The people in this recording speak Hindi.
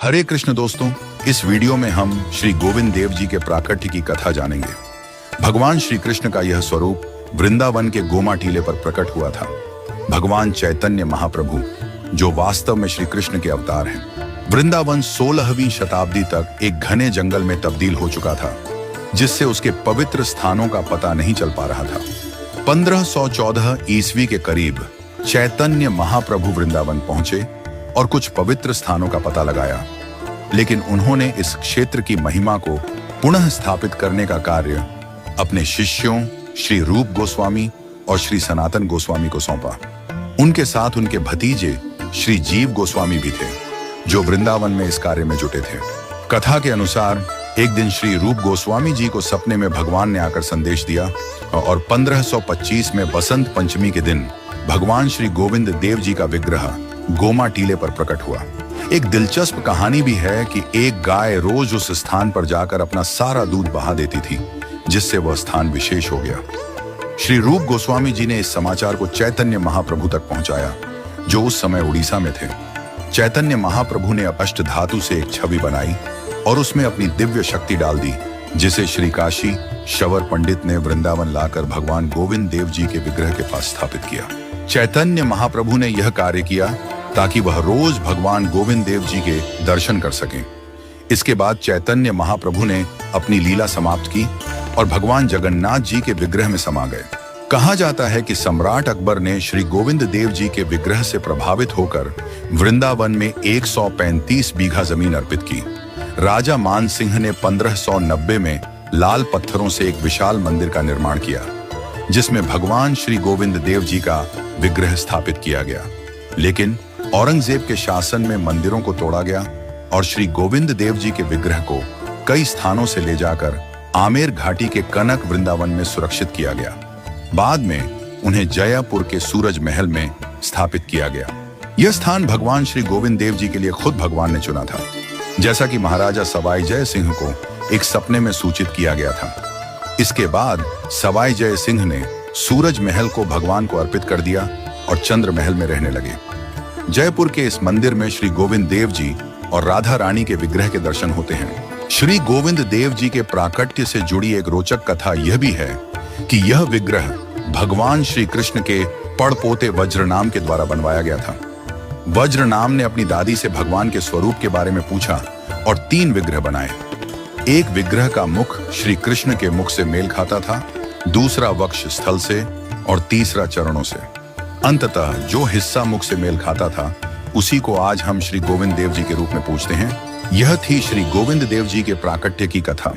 हरे कृष्ण दोस्तों, इस वीडियो में हम श्री गोविंद देव जी के प्राकट्य की कथा जानेंगे। भगवान श्री कृष्ण का यह स्वरूप वृंदावन के गोमा टीले पर प्रकट हुआ था। भगवान चैतन्य महाप्रभु, जो वास्तव में श्री कृष्ण के अवतार हैं। वृंदावन 16वीं शताब्दी तक एक घने जंगल में तब्दील हो चुका था, जिससे उसके पवित्र स्थानों का पता नहीं चल पा रहा था। 1514 ईस्वी के करीब चैतन्य महाप्रभु वृंदावन पहुंचे और कुछ पवित्र स्थानों का पता लगाया, लेकिन उन्होंने इस क्षेत्र की महिमा को पुनः स्थापित करने का कार्य अपने शिष्यों श्री रूप गोस्वामी और श्री सनातन गोस्वामी को सौंपा। उनके साथ उनके भतीजे श्री जीव गोस्वामी भी थे, जो वृंदावन में इस कार्य में जुटे थे। कथा के अनुसार एक दिन श्री रूप गोस्वामी जी को सपने में भगवान ने आकर संदेश दिया और 1525 में बसंत पंचमी के दिन भगवान श्री गोविंद देव जी का विग्रह गोमा टीले पर प्रकट हुआ। एक दिलचस्प कहानी भी है कि एक गाय रोज उस स्थान पर जाकर अपना सारा दूध बहा देती थी, जिससे वह स्थान विशेष हो गया। श्री रूप गोस्वामी जी ने इस समाचार को चैतन्य महाप्रभु तक पहुंचाया, जो उस समय उड़ीसा में थे। चैतन्य महाप्रभु ने अष्ट धातु से एक छवि बनाई और उसमें अपनी दिव्य शक्ति डाल दी, जिसे श्री काशी शवर पंडित ने वृंदावन लाकर भगवान गोविंद देव जी के विग्रह के पास स्थापित किया। चैतन्य महाप्रभु ने यह कार्य किया ताकि वह रोज भगवान गोविंद देव जी के दर्शन कर सकें। इसके बाद चैतन्य महाप्रभु ने अपनी लीला समाप्त की और भगवान जगन्नाथ जी के विग्रह में समा गए। कहा जाता है कि सम्राट अकबर ने श्री गोविंद देव जी के विग्रह से प्रभावित होकर वृंदावन में 135 बीघा जमीन अर्पित की। राजा मान सिंह ने 1590 में लाल पत्थरों से एक विशाल मंदिर का निर्माण किया, जिसमें भगवान श्री गोविंद देव जी का विग्रह स्थापित किया गया। लेकिन औरंगजेब के शासन में मंदिरों को तोड़ा गया और श्री गोविंद देव जी के विग्रह को कई स्थानों से ले जाकर आमेर घाटी के कनक वृंदावन में सुरक्षित किया गया। बाद में उन्हें जयपुर के सूरज महल में स्थापित किया गया। यह स्थान भगवान श्री गोविंद देव जी के लिए खुद भगवान ने चुना था, जैसा कि महाराजा सवाई जय सिंह को एक सपने में सूचित किया गया था। इसके बाद सवाई जय सिंह ने सूरज महल को भगवान को अर्पित कर दिया और चंद्र महल में रहने लगे। जयपुर के इस मंदिर में श्री गोविंद देव जी और राधा रानी के विग्रह के दर्शन होते हैं। श्री गोविंद देव जी के प्राकट्य से जुड़ी एक रोचक कथा यह भी है कि यह विग्रह भगवान श्री कृष्ण के पड़पोते वज्रनाम के द्वारा बनवाया गया था। वज्रनाम ने अपनी दादी से भगवान के स्वरूप के बारे में पूछा और 3 विग्रह बनाए। एक विग्रह का मुख श्री कृष्ण के मुख से मेल खाता था, दूसरा वक्ष स्थल से और तीसरा चरणों से। अंततः जो हिस्सा मुख से मेल खाता था, उसी को आज हम श्री गोविंद देव जी के रूप में पूजते हैं। यह थी श्री गोविंद देव जी के प्राकट्य की कथा।